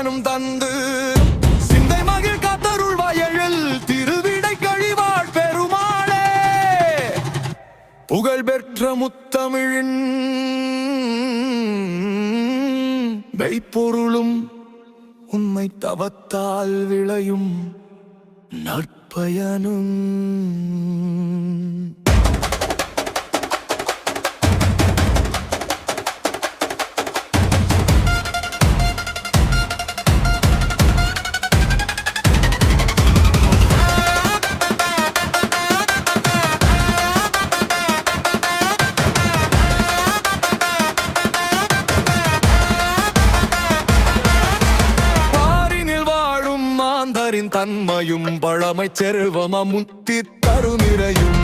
சிவனும் தந்து சிந்தை மகிழ் காத்தருள் வயலில் திருவிடை கழிவாழ் பெருமாளே. புகழ் பெற்ற முத்தமிழின் மெய்ப்பொருளும் உண்மை தவத்தால் விளையும் நற்பயனும். தன்மையும் பழமை செல்வமும் தருநிறையும்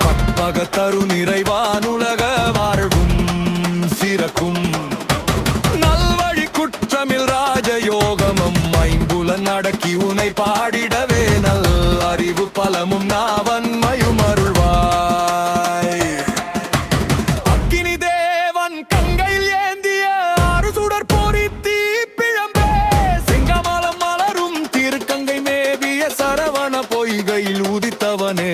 கற்பக தருநிறைவானுலக வாழ்வும் சிறக்கும் நல்வழி குற்றமில் ராஜயோகமும் ஐம்புலன் அடக்கி உனை பாடிடவே நல் அறிவு பலமும் நாவன்மையும் அருள்வாய். அக்கினி தேவன் கங்கையில் ஏந்திய ஆறு சுடர் பொறித்தி சரவண பொய்கையில் உதித்தவனே.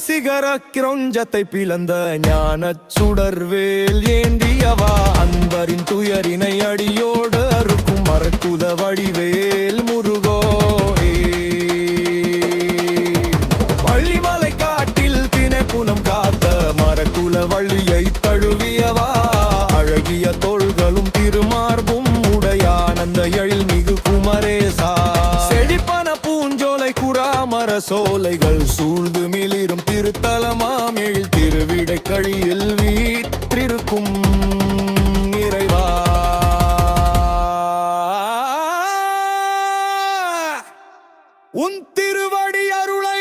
சிகர கிரொஞ்சத்தை பிளந்த ஞான சுடர்வேல் ஏந்தியவா அன்பரின் துயரினை அடியோடு அறுக்கும் மரக்குல வடிவேல் முருகோ. வள்ளிமலை காட்டில் திணைப்புலம் காத்த மரக்குல வள்ளியை தழுவியவா அழகிய தோள்களும் திருமார்பும் உடையானந்த எழில் மிகு குமரேசா. செழிப்பன பூஞ்சோலை குராமர சோலைகள் சூழ்ந்து மிளிரும் திருத்தலமாம் எழில் திருவிடை கழியில் வீற்றிருக்கும் இறைவா. உன் திருவடி அருளை